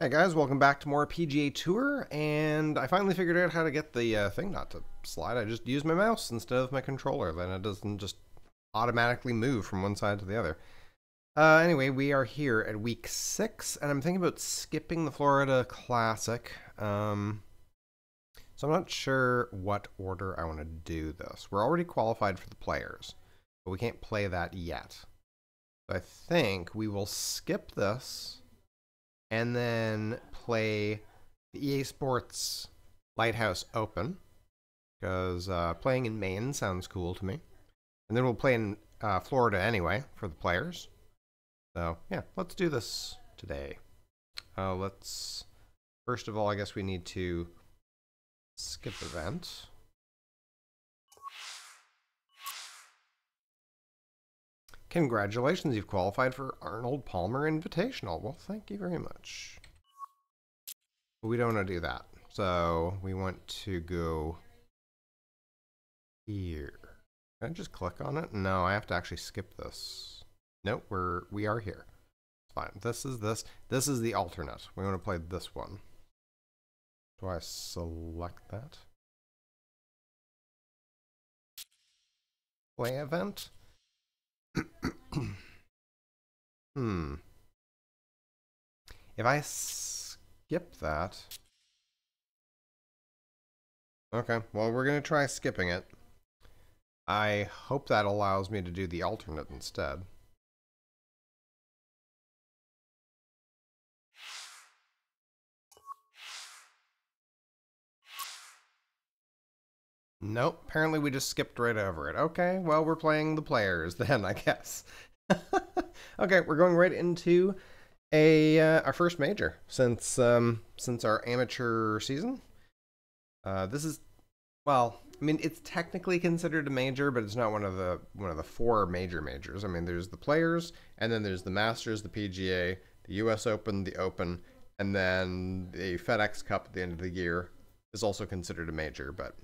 Hey guys, welcome back to more PGA Tour, and I finally figured out how to get the thing not to slide. I just use my mouse instead of my controller, then it doesn't just automatically move from one side to the other. Anyway, we are here at week 6, and I'm thinking about skipping the Florida Classic. So I'm not sure what order I want to do this. We're already qualified for the players, but we can't play that yet. So I think we will skip this and then play the EA Sports Lighthouse Open, because playing in Maine sounds cool to me. And then we'll play in Florida anyway for the players. So yeah, let's do this today. Let's, first of all, I guess we need to skip event. Congratulations, you've qualified for Arnold Palmer Invitational. Well, thank you very much. But we don't want to do that. So we want to go here. Can I just click on it? No, I have to actually skip this. Nope, we are here. It's fine. This is the alternate. We want to play this one. Do I select that? Play event? If I skip that... Okay, well, we're going to try skipping it. I hope that allows me to do the alternate instead. Nope, apparently we just skipped right over it. Okay, well, we're playing the players then, I guess. Okay, we're going right into our first major since our amateur season. This is, well, I mean, it's technically considered a major, but it's not one of the 4 majors. I mean, there's the players, and then there's the Masters, the PGA, the US Open, the Open, and then the FedEx Cup at the end of the year is also considered a major, but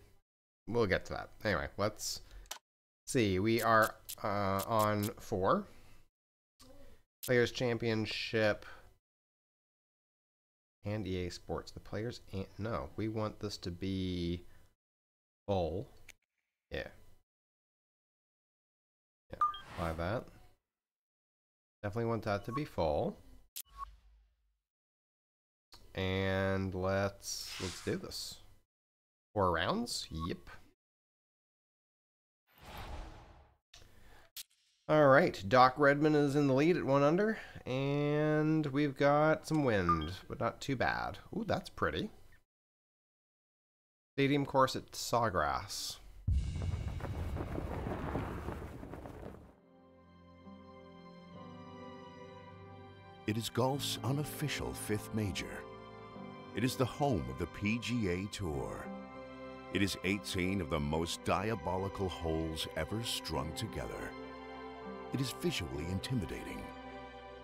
we'll get to that. Anyway, let's see. We are on 4. Players Championship and EA Sports. The players, no, we want this to be full. Yeah. Yeah, apply that. Definitely want that to be full. And let's do this. 4 rounds? Yep. Alright, Doc Redman is in the lead at 1 under, and we've got some wind, but not too bad. Ooh, that's pretty. Stadium course at Sawgrass. It is golf's unofficial 5th major. It is the home of the PGA Tour. It is 18 of the most diabolical holes ever strung together. It is visually intimidating.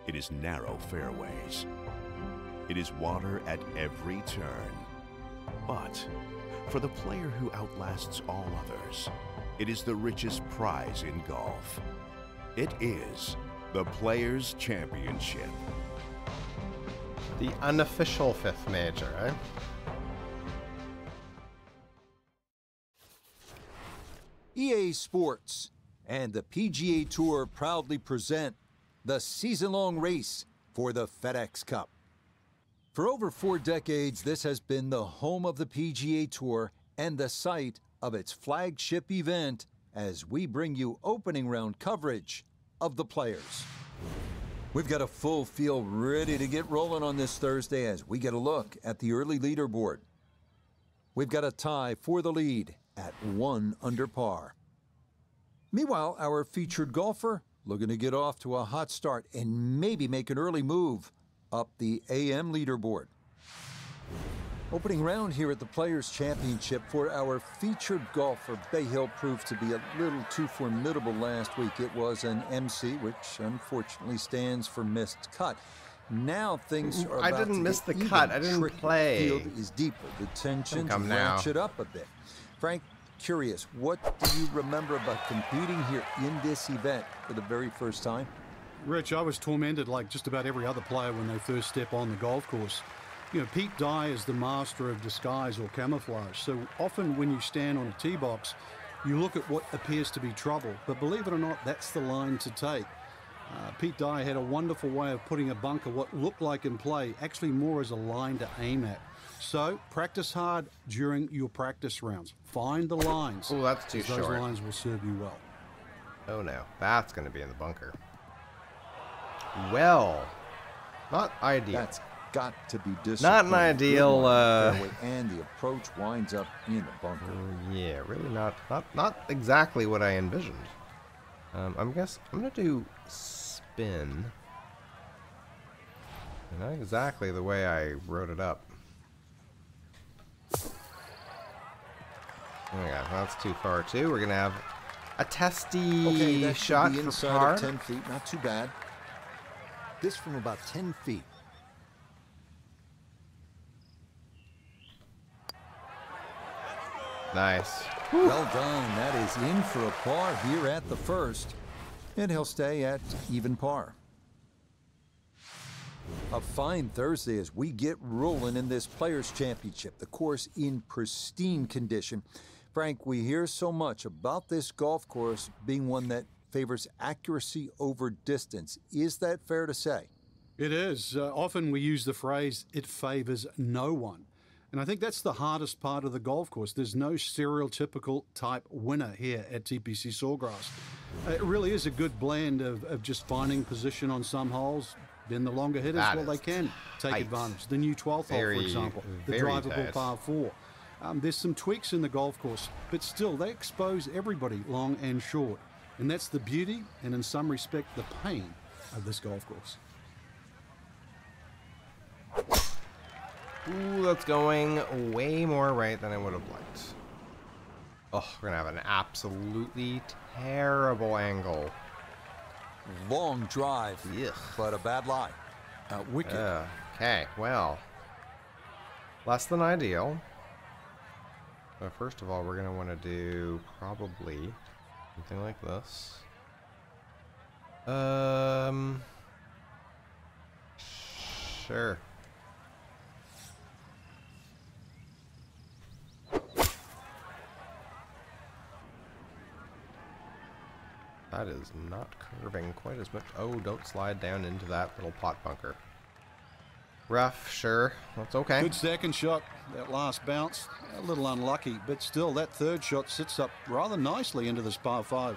It is narrow fairways. It is water at every turn. But for the player who outlasts all others, it is the richest prize in golf. It is the Players' Championship. The unofficial 5th major, eh? EA Sports and the PGA Tour proudly present the season-long race for the FedEx Cup. For over 4 decades, this has been the home of the PGA Tour and the site of its flagship event as we bring you opening round coverage of the players. We've got a full field ready to get rolling on this Thursday as we get a look at the early leaderboard. We've got a tie for the lead at 1 under par. Meanwhile, our featured golfer looking to get off to a hot start and maybe make an early move up the AM leaderboard. Opening round here at the Players' Championship for our featured golfer, Bay Hill proved to be a little too formidable last week. It was an MC, which unfortunately stands for missed cut. Now things are about I didn't to miss get the cut. even I didn't trickier. play. The field is deeper. The tensions Come now. ratchet up a bit. Frank, curious, what do you remember about competing here in this event for the very first time? Rich, I was tormented like just about every other player when they first step on the golf course. You know, Pete Dye is the master of disguise or camouflage. So often when you stand on a tee box, you look at what appears to be trouble. But believe it or not, that's the line to take. Pete Dye had a wonderful way of putting a bunker, what looked like in play, actually more as a line to aim at. So practice hard during your practice rounds. Find the lines. Oh, that's too short. Those lines will serve you well. Oh no, that's going to be in the bunker. Well, not ideal. That's got to be disappointing. Not an ideal. And the approach winds up in the bunker. Yeah, really not exactly what I envisioned. I'm going to do spin. Not exactly the way I wrote it up. Oh yeah, that's too far too. We're gonna have a testy shot for inside par. of 10 feet, not too bad. This from about 10 feet. Nice. Well done. That is in for a par here at the first. And he'll stay at even par. A fine Thursday as we get rolling in this Players' Championship. The course in pristine condition. Frank, we hear so much about this golf course being one that favors accuracy over distance. Is that fair to say? It is. Often we use the phrase, it favors no one. And I think that's the hardest part of the golf course. There's no stereotypical type winner here at TPC Sawgrass. It really is a good blend of just finding position on some holes. Then the longer hitters, well, they can take advantage. The new 12th hole, for example, the drivable par 4. There's some tweaks in the golf course, but still, they expose everybody long and short. And that's the beauty and, in some respect, the pain of this golf course. Ooh, that's going way more right than I would have liked. Oh, we're going to have an absolutely terrible angle. Long drive, Yuck. but a bad lie. Wicked. Okay, well, less than ideal. So first of all, we're going to want to do probably something like this. Sure. That is not curving quite as much. Oh, don't slide down into that little pot bunker. Rough, sure. That's okay. Good second shot. That last bounce, a little unlucky, but still, that third shot sits up rather nicely into this par 5.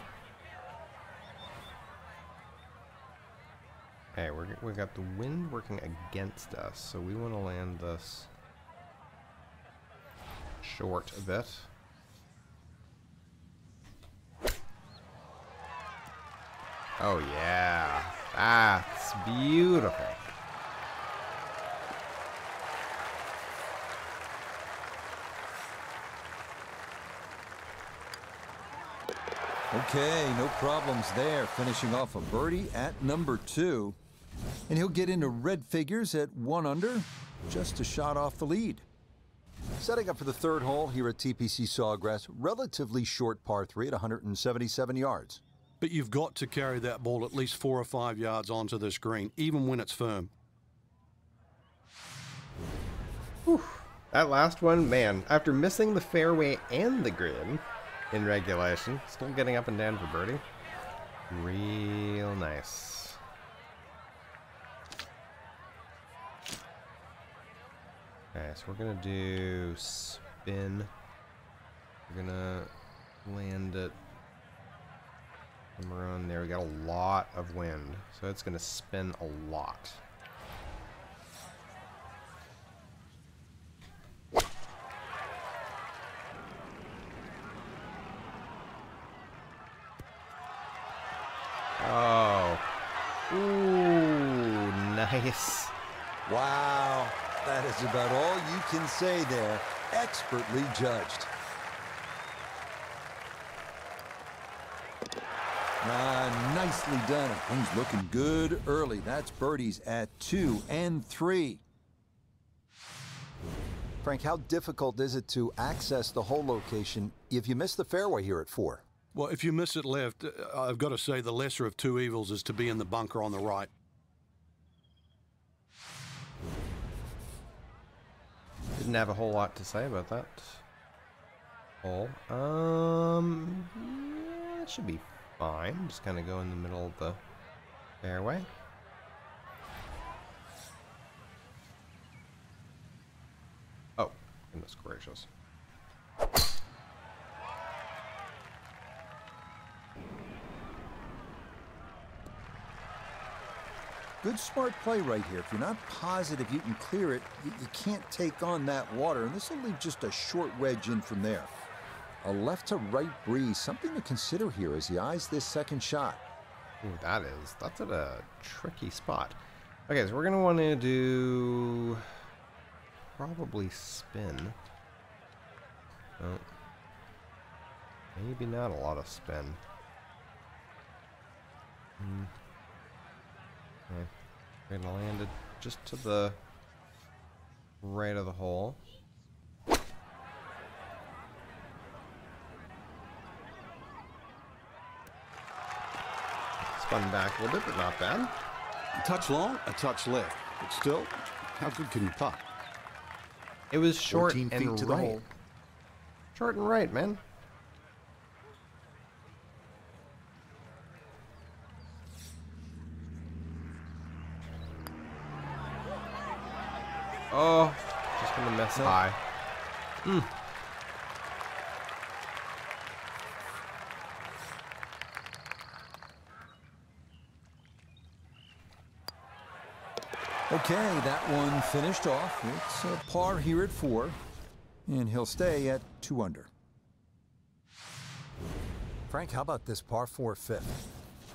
Okay, we've got the wind working against us, so we want to land this short a bit. Oh yeah, that's beautiful. Okay, no problems there. Finishing off a birdie at number 2. And he'll get into red figures at 1 under, just a shot off the lead. Setting up for the third hole here at TPC Sawgrass, relatively short par 3 at 177 yards. But you've got to carry that ball at least 4 or 5 yards onto this green, even when it's firm. Whew. That last one, man, after missing the fairway and the green in regulation, still getting up and down for birdie. Real nice. Okay, so we're going to do spin. We're going to land it somewhere on there. We got a lot of wind, so it's going to spin a lot. Oh. Ooh, nice. Wow, that is about all you can say there. Expertly judged. Nicely done. And things looking good early. That's birdies at 2 and 3. Frank, how difficult is it to access the hole location if you miss the fairway here at 4? Well, if you miss it left, I've got to say the lesser of two evils is to be in the bunker on the right. Didn't have a whole lot to say about that hole. Yeah, it should be fine. Just kind of go in the middle of the fairway. Oh, goodness gracious. Good smart play right here. If you're not positive you can clear it, you can't take on that water, and this will leave just a short wedge in from there. A left to right breeze, something to consider here as he eyes this second shot. Ooh, that's at a tricky spot. Okay, so we're gonna want to do probably spin. Oh, maybe not a lot of spin. Okay. We're gonna land it just to the right of the hole. Spun back a little bit, but not bad. A touch long, a touch left. But still, how good can you putt? It was short 14 and feet to the right. hole. Short and right, man. Oh, just gonna mess high. Okay, that one finished off. It's a par here at 4, and he'll stay at 2 under. Frank, how about this par 4 fifth?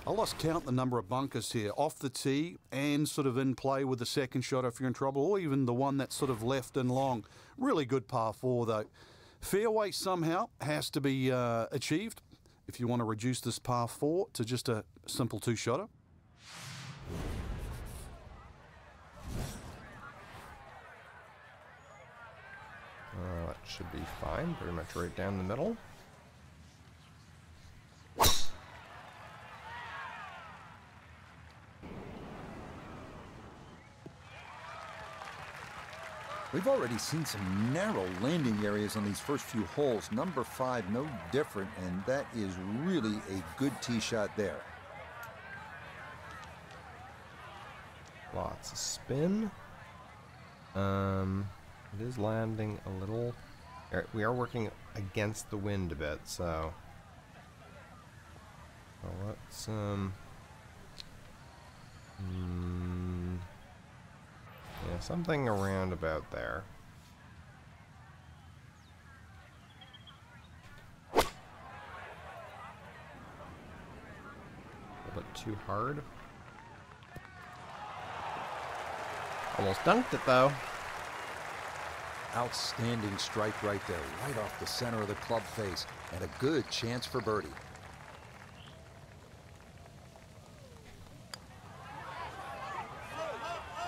I lost count the number of bunkers here, off the tee and sort of in play with the second shot if you're in trouble, or even the one that's sort of left and long. Really good par 4 though. Fairway somehow has to be achieved if you want to reduce this par 4 to just a simple 2-shotter. That should be fine, pretty much right down the middle. We've already seen some narrow landing areas on these first few holes. Number 5, no different, and that is really a good tee shot there. Lots of spin. It is landing a little. We are working against the wind a bit, so let's yeah, something around about there. A little bit too hard. Almost dunked it though. Outstanding strike right there, right off the center of the club face, and a good chance for birdie.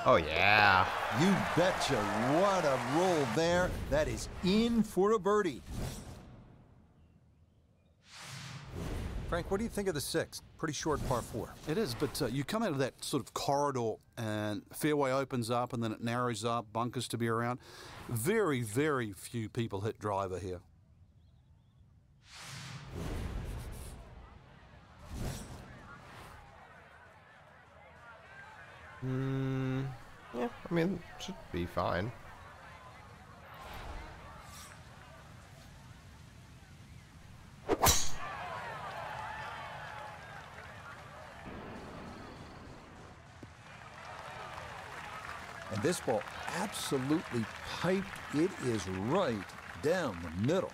Oh yeah. You betcha. What a roll there. That is in for a birdie. Frank, what do you think of the 6th? Pretty short par 4. It is, but you come out of that sort of corridor and fairway opens up and then it narrows up, bunkers to be around. Very, very few people hit driver here. Yeah, I mean, it should be fine. And this ball absolutely piped. It is right down the middle.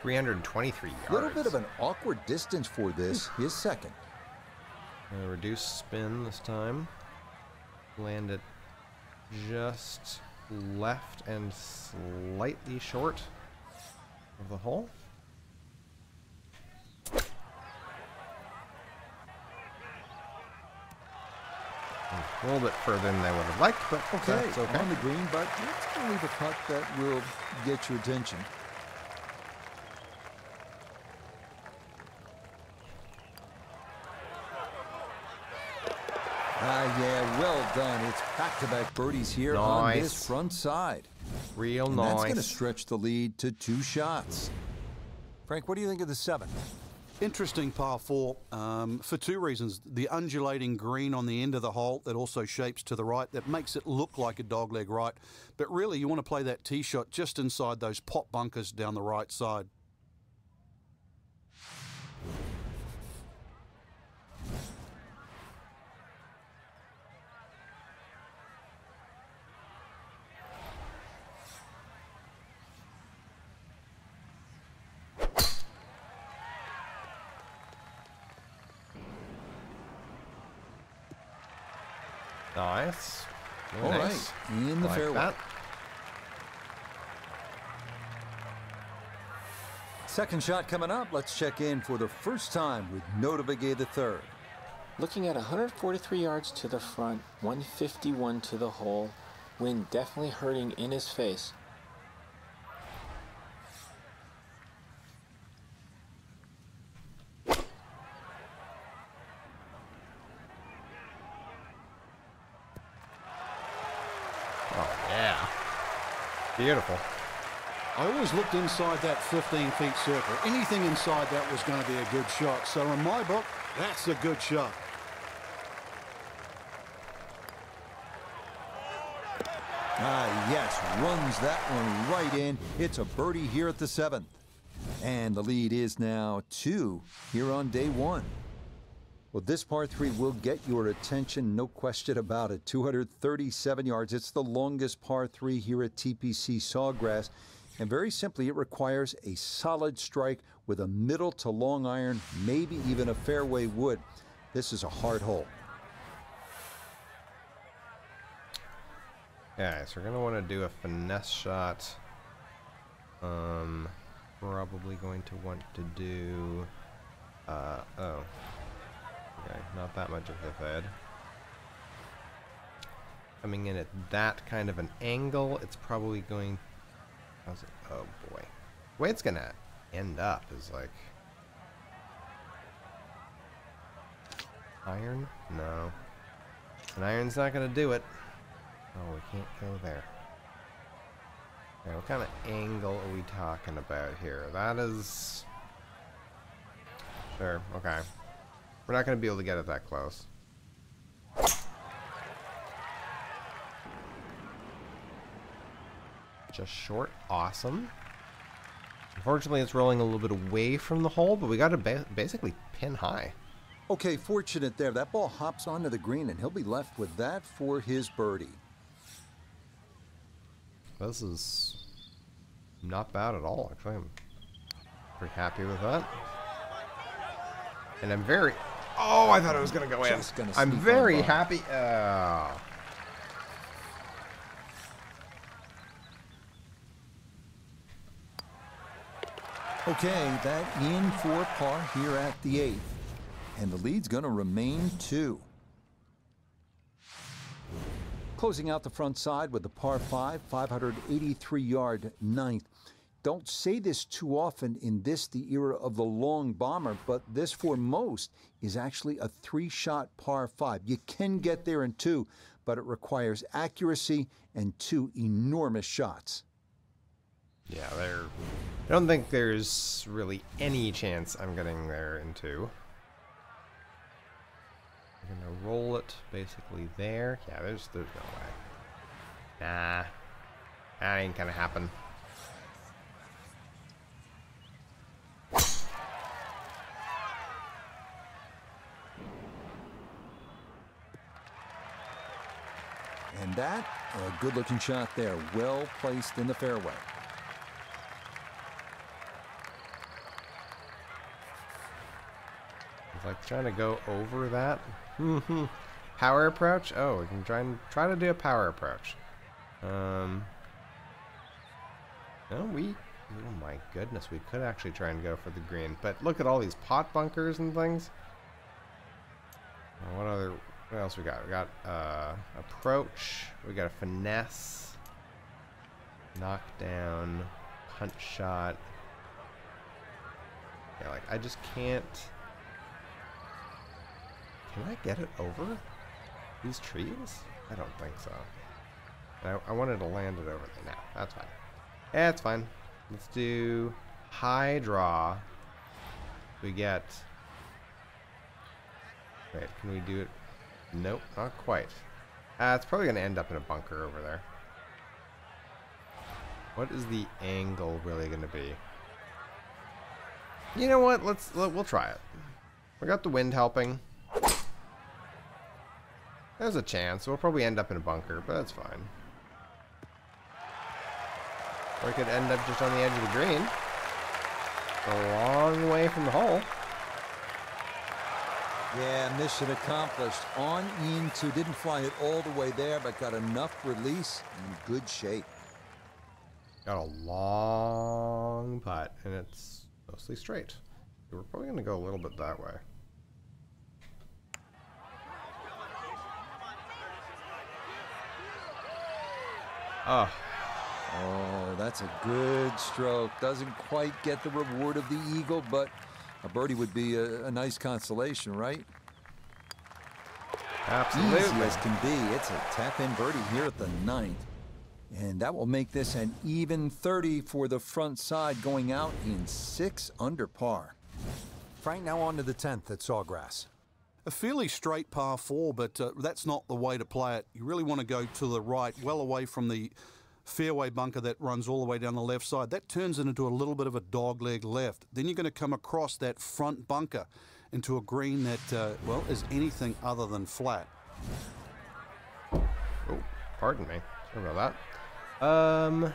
323 yards. A little bit of an awkward distance for this. His second. Reduce spin this time. Land it just left and slightly short of the hole. A little bit further than I would have liked, but Okay, that's okay. on the green, but let's go leave a putt that will get your attention. Yeah, well done. It's back-to-back birdies here on this front side. Real and nice. That's going to stretch the lead to 2 shots. Frank, what do you think of the 7th? Interesting par 4 for 2 reasons. The undulating green on the end of the hole that also shapes to the right, that makes it look like a dogleg right. But really, you want to play that tee shot just inside those pot bunkers down the right side. Nice. All right, in the fairway. That. Second shot coming up. Let's check in for the first time with Notavigay III. Looking at 143 yards to the front, 151 to the hole. Wind definitely hurting in his face. Beautiful. I always looked inside that 15-feet circle. Anything inside that was going to be a good shot. So in my book, that's a good shot. Yes, runs that one right in. It's a birdie here at the 7th. And the lead is now 2 here on day 1. Well, this par 3 will get your attention, no question about it. 237 yards. It's the longest par 3 here at TPC Sawgrass. And very simply, it requires a solid strike with a middle to long iron, maybe even a fairway wood. This is a hard hole. Yeah, so we're going to want to do a finesse shot. Probably going to want to do... Okay, not that much of a fed. Coming in at that kind of an angle, it's probably going... How's it? Oh boy. The way it's going to end up is like... Iron? No. An iron's not going to do it. Oh, we can't go there. Okay, what kind of angle are we talking about here? That is... Sure, okay. We're not going to be able to get it that close. Just short. Awesome. Unfortunately, it's rolling a little bit away from the hole, but we got to basically pin high. Okay, fortunate there. That ball hops onto the green, and he'll be left with that for his birdie. This is not bad at all, actually. I'm pretty happy with that. And I'm very... Oh, I thought it was going to go in. I'm very happy. Okay, that in for par here at the 8th. And the lead's going to remain 2. Closing out the front side with the par 5, 583-yard 9th. Don't say this too often in this, the era of the long bomber, but this for most is actually a 3-shot par 5. You can get there in 2, but it requires accuracy and 2 enormous shots. Yeah, I don't think there's really any chance I'm getting there in 2. I'm gonna roll it basically there. Yeah, there's no way. Nah, that ain't gonna happen. And that, a good-looking shot there, well placed in the fairway. It's like trying to go over that. Power approach? Oh, we can try to do a power approach. No, oh my goodness, we could actually try and go for the green. But look at all these pot bunkers and things. What else we got? We got approach. We got a finesse, knockdown, punch shot. Yeah, like I just can't. Can I get it over? These trees? I don't think so. I wanted to land it over there. No, that's fine. That's fine. Let's do high draw. We get... Wait, can we do it? Nope, not quite. It's probably going to end up in a bunker over there. What is the angle really going to be? You know what? We'll try it. We got the wind helping. There's a chance. We'll probably end up in a bunker, but that's fine. Or we could end up just on the edge of the green. A long way from the hole. Yeah, mission accomplished. On into, didn't fly it all the way there, but got enough release in good shape. Got a long putt, and it's mostly straight. So we're probably going to go a little bit that way. Oh. Oh, that's a good stroke. Doesn't quite get the reward of the eagle, but a birdie would be a nice consolation, right? Absolutely. Easy as can be. It's a tap-in birdie here at the 9th. And that will make this an even 30 for the front side, going out in 6 under par. Frank, now on to the 10th at Sawgrass. A fairly straight par 4, but that's not the way to play it. You really want to go to the right, well away from the fairway bunker that runs all the way down the left side. That turns it into a little bit of a dogleg left. Then you're going to come across that front bunker into a green that, well, is anything other than flat. Oh, pardon me. Sorry about that.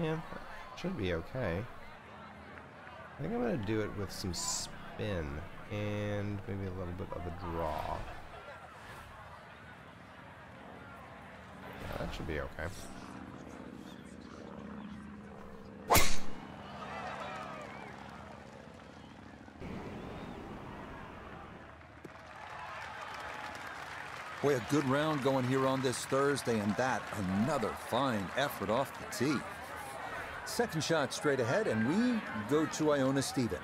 Yeah, should be okay. I think I'm going to do it with some spin and maybe a little bit of a draw. Yeah, that should be okay. Boy, a good round going here on this Thursday, and that another fine effort off the tee. Second shot straight ahead, and we go to Iona Stephen.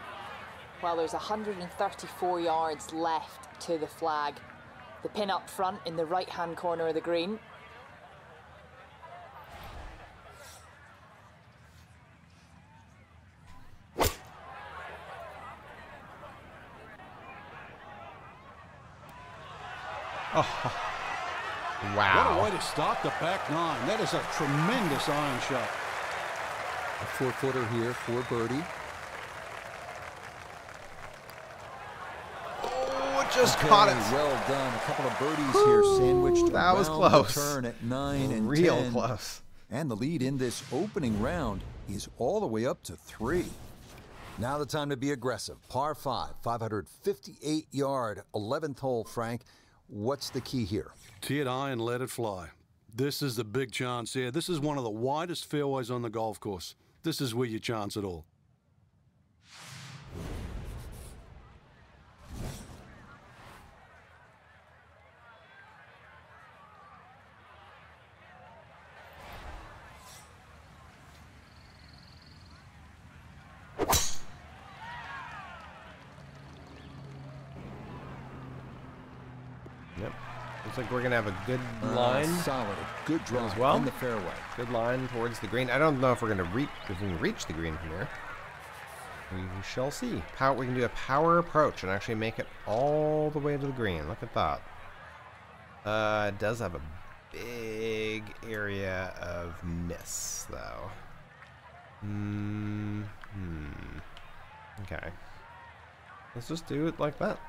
Well, there's 134 yards left to the flag. The pin up front in the right-hand corner of the green. Oh, wow. What a way to start the back 9. That is a tremendous iron shot. A 4-footer here for birdie. Oh, just caught it. Well done. A couple of birdies here sandwiched. That was around close. The turn at 9 and Real 10. close. And the lead in this opening round is all the way up to 3. Now the time to be aggressive. Par 5, 558-yard, 11th hole, Frank. What's the key here? Tee it high and let it fly. This is the big chance here. This is one of the widest fairways on the golf course. This is where you chance it all. Yep. Looks like we're going to have a good line. Solid. Good draw as well. in the fairway. Good line towards the green. I don't know if we're going to reach the green from here. We shall see. We can do a power approach and actually make it all the way to the green. Look at that. It does have a big area of miss, though. Okay. Let's just do it like that.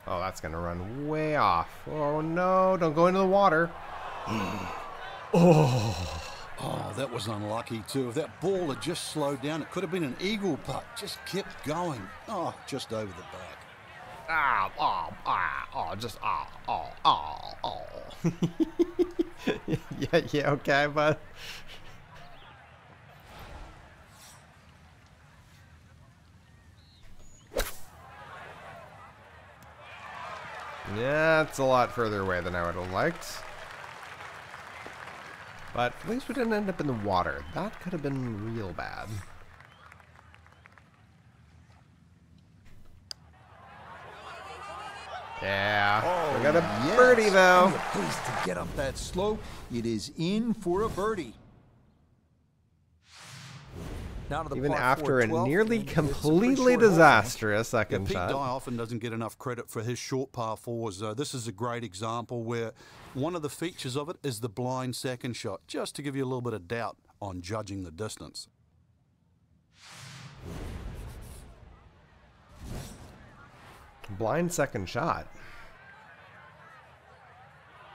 Oh, that's going to run way off. Oh, no. Don't go into the water. Oh, that was unlucky, too. If that ball had just slowed down, it could have been an eagle putt. Just kept going. Oh, just over the back. Yeah, okay, bud. Yeah, it's a lot further away than I would have liked. But at least we didn't end up in the water. That could have been real bad. Yeah, we got a birdie though. And the pace to get up that slope. It is in for a birdie. Now to the Even par after a 4 12, nearly and it's a pretty completely short hole. disastrous second Pete shot. Dye often doesn't get enough credit for his short par fours. This is a great example where one of the features of it is the blind second shot, just to give you a little bit of doubt on judging the distance. Blind second shot.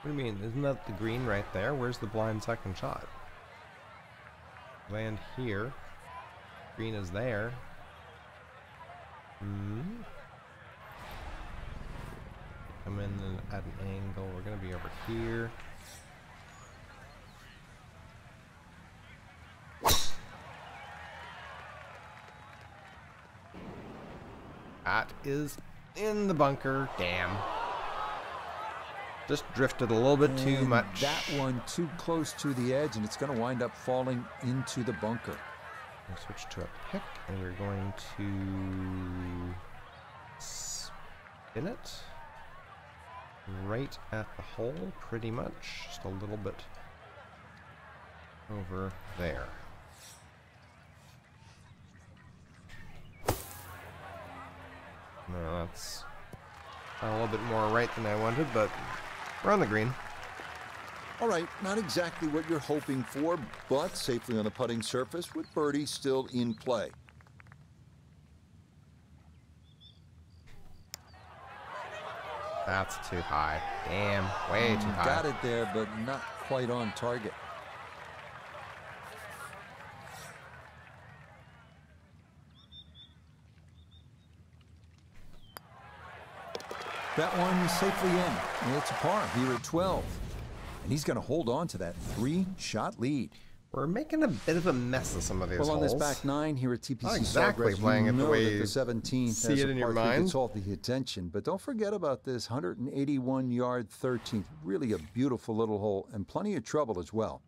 What do you mean? Isn't that the green right there? Where's the blind second shot? Land here. Green is there. Come in at an angle. We're going to be over here. That is in the bunker. Damn. Just drifted a little bit too And much. that one too close to the edge, and it's going to wind up falling into the bunker. We'll switch to a pick, and we're going to spin it right at the hole, pretty much. Just a little bit over there. No, that's a little bit more right than I wanted, but we're on the green. All right, not exactly what you're hoping for, but safely on the putting surface with birdie still in play. That's too high. Damn, way too high. Got it there, but not quite on target. That one safely in. It's a par here at 12. And he's going to hold on to that 3-shot lead. We're making a bit of a mess of some of these Well, on holes. this back 9 here at TPC Not exactly Sawgrass, playing you it the know way that you the 17th see has it a in your par 3 mind. that's all the attention. But don't forget about this 181-yard 13th. Really a beautiful little hole and plenty of trouble as well.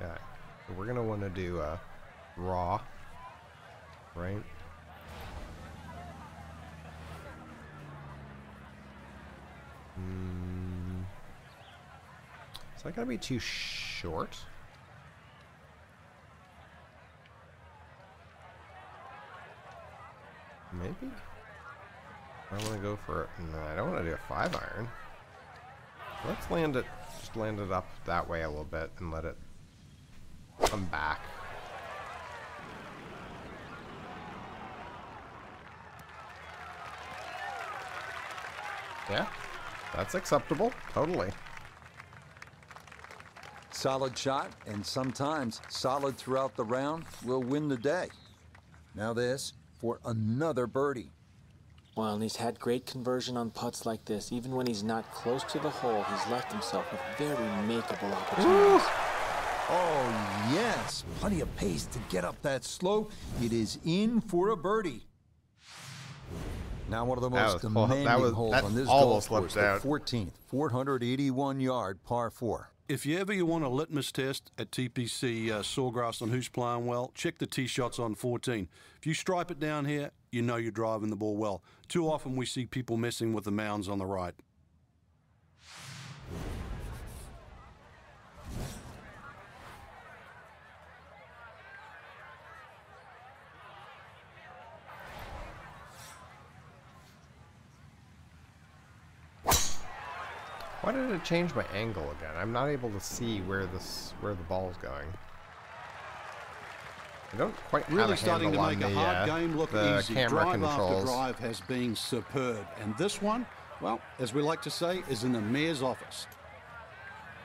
Yeah, so we're gonna want to do a raw, right? Is that gonna be too short? Maybe. I want to go for. No, I don't want to do a 5-iron. Let's land it. Just land it up that way a little bit and let it come back. Yeah, that's acceptable. Totally. Solid shot, and sometimes solid throughout the round, will win the day. Now this for another birdie. Well, and he's had great conversion on putts like this. Even when he's not close to the hole, he's left himself with very makeable opportunities. Oh, yes. Plenty of pace to get up that slope. It is in for a birdie. Now one of the most demanding holes on this golf course, the 14th, 481-yard par 4. If you ever want a litmus test at TPC Sawgrass on who's playing well, check the tee shots on 14. If you stripe it down here, you know you're driving the ball well. Too often we see people messing with the mounds on the right. Why did it change my angle again? I'm not able to see where the ball's going. I don't quite have Really a starting to handle make on a hard game look the easy. camera Drive after controls. drive has been superb. And this one, well, as we like to say, is in the mayor's office.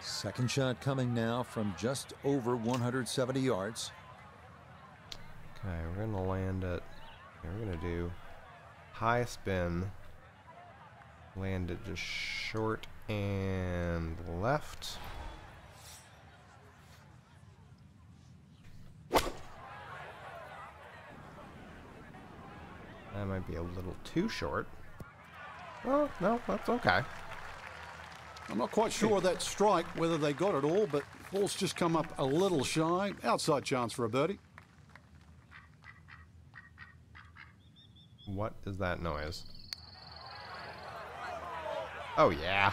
Second shot coming now from just over 170 yards. Okay, we're gonna land it. We're gonna do high spin. Land it just short and left. That might be a little too short. Oh, no, that's okay. I'm not quite sure that strike, whether they got it all, but ball's just come up a little shy. Outside chance for a birdie. What is that noise? Oh, yeah.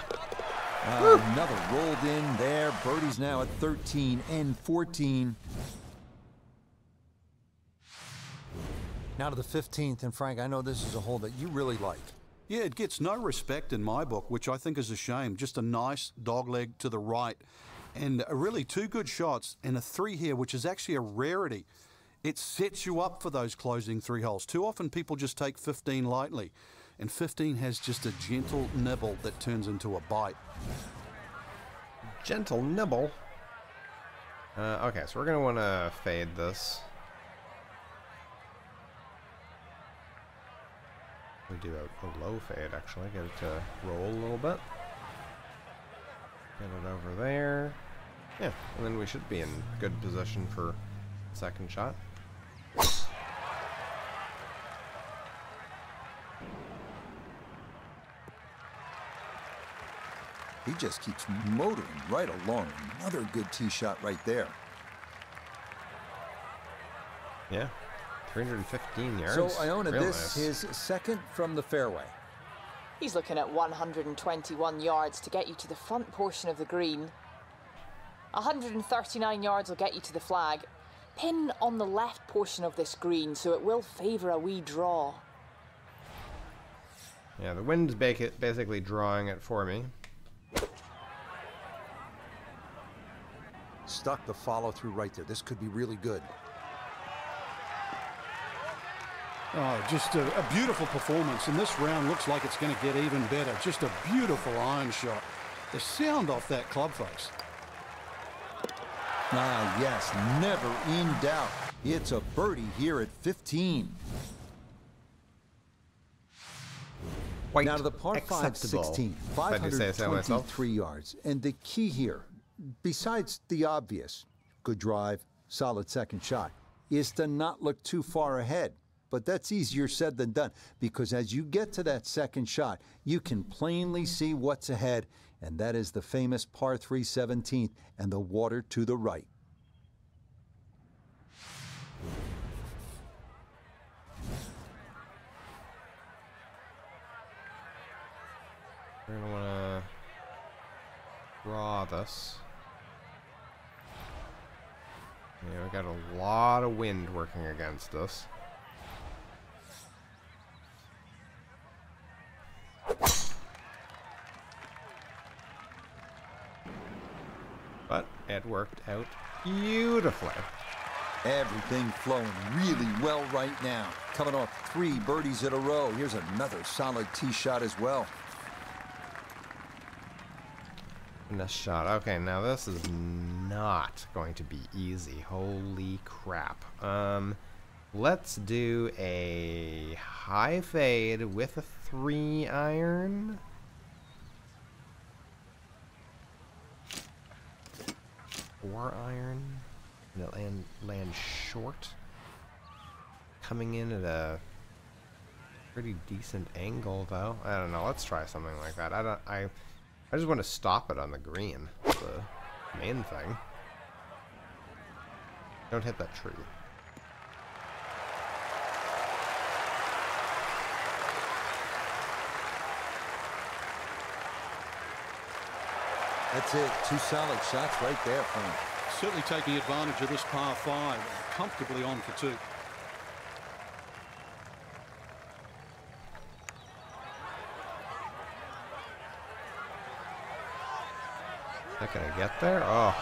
Another rolled in there. Birdie's now at 13 and 14. Now to the 15th, and Frank, I know this is a hole that you really like. Yeah, it gets no respect in my book, which I think is a shame. Just a nice dogleg to the right. And really 2 good shots and a 3 here, which is actually a rarity. It sets you up for those closing 3 holes. Too often people just take 15 lightly. And 15 has just a gentle nibble that turns into a bite. Gentle nibble. Okay, so we're going to want to fade this. We do a low fade, actually. Get it to roll a little bit. Get it over there. Yeah, and then we should be in good position for the second shot. He just keeps motoring right along. Another good tee shot right there. Yeah, 315 yards. So Iona, Real this nice. is second from the fairway. He's looking at 121 yards to get you to the front portion of the green. 139 yards will get you to the flag. Pin on the left portion of this green, so it will favour a wee draw. Yeah, the wind's basically drawing it for me. Stuck the follow through right there. This could be really good. Oh, just a beautiful performance. And this round looks like it's going to get even better. Just a beautiful iron shot. The sound off that club face. Ah, yes, never in doubt. It's a birdie here at 15. Quite Now to the par 5 acceptable, 16, if I do say so myself. 523 yards. And the key here, besides the obvious, good drive, solid second shot, is to not look too far ahead. But that's easier said than done, because as you get to that second shot, you can plainly see what's ahead, and that is the famous par 3 17th and the water to the right. We're going to want to draw this. Yeah, we got a lot of wind working against us. But it worked out beautifully. Everything flowing really well right now. Coming off 3 birdies in a row. Here's another solid tee shot as well. Nice shot. Okay, now this is not going to be easy. Holy crap. Let's do a high fade with a 3 iron. Four iron. And it land short. Coming in at a pretty decent angle, though. I don't know. Let's try something like that. I just want to stop it on the green. That's the main thing. Don't hit that tree. That's it. 2 solid shots right there, Frank. Certainly taking advantage of this par 5. Comfortably on for 2. Not gonna get there? Oh.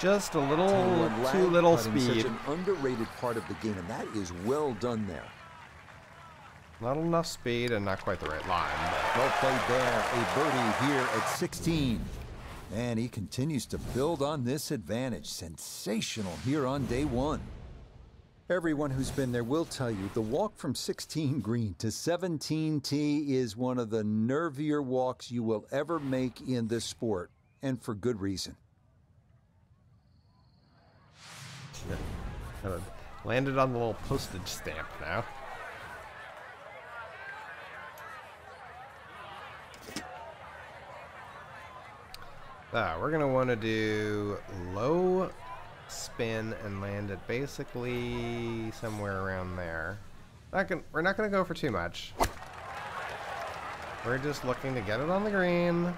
Just a little Tell you what, too lag little putting's speed. Such an underrated part of the game, and that is well done there. Not enough speed and not quite the right line. Well played there. A birdie here at 16. And he continues to build on this advantage. Sensational here on day 1. Everyone who's been there will tell you the walk from 16 green to 17 tee is one of the nervier walks you will ever make in this sport, and for good reason. Landed on the little postage stamp now. We're going to want to do low spin and land it basically somewhere around there. We're not going to go for too much. We're just looking to get it on the green.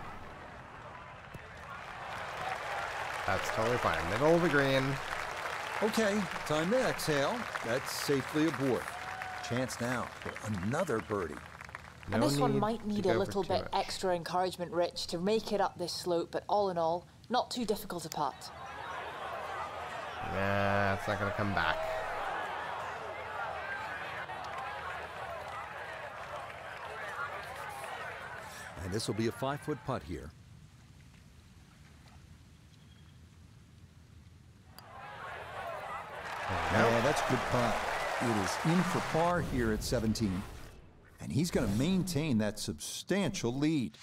That's totally fine. Middle of the green. Okay, time to exhale. That's safely aboard. Chance now for another birdie. And this one might need a little bit much. extra encouragement, Rich, to make it up this slope, but all in all, not too difficult a putt. Nah, it's not going to come back. And this will be a 5-foot putt here. Yeah, that's a good putt. It is in for par here at 17. And he's going to maintain that substantial lead.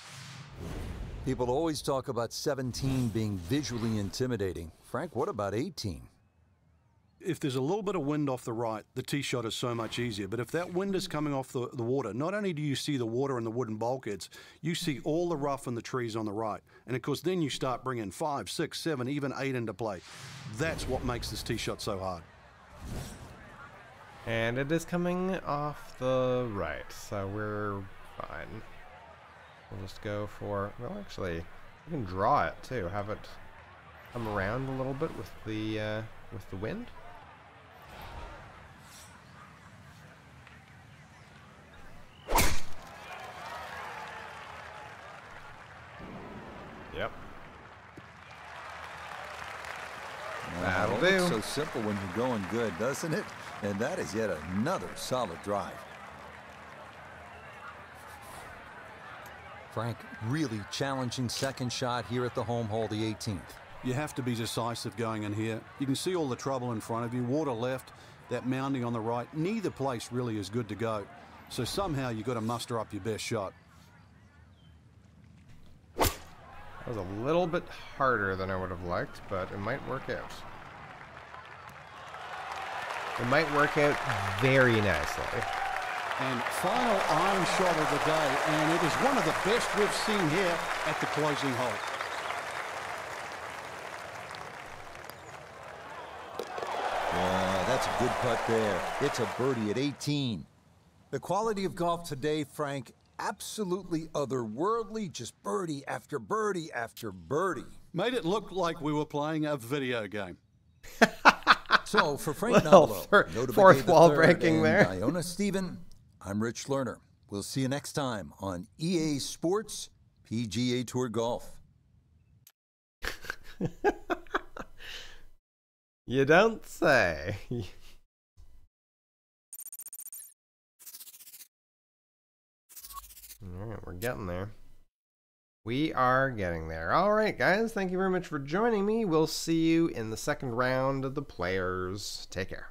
People always talk about 17 being visually intimidating. Frank, what about 18? If there's a little bit of wind off the right, the tee shot is so much easier. But if that wind is coming off the water, not only do you see the water and the wooden bulkheads, you see all the rough and the trees on the right. And of course, then you start bringing 5, 6, 7, even 8 into play. That's what makes this tee shot so hard. And it is coming off the right, so we're fine. We'll just go for, well, actually, we can draw it too. Have it come around a little bit with the wind. Yep. That'll It do. looks so simple when you're going good, doesn't it? And that is yet another solid drive. Frank, really challenging second shot here at the home hole, the 18th. You have to be decisive going in here. You can see all the trouble in front of you. Water left, that mounding on the right. Neither place really is good to go. So somehow you've got to muster up your best shot. That was a little bit harder than I would have liked, but it might work out. It might work out very nicely. And final iron shot of the day, and it is one of the best we've seen here at the closing hole. Yeah, that's a good putt there. It's a birdie at 18. The quality of golf today, Frank, absolutely otherworldly. Just birdie after birdie after birdie. Made it look like we were playing a video game. So for Frank Well, Nobilo, fourth wall breaking there. Iona Stephen, I'm Rich Lerner. We'll see you next time on EA Sports PGA Tour Golf. You don't say. Alright, we're getting there. We are getting there. Alright, guys, thank you very much for joining me. We'll see you in the second round of the Players. Take care.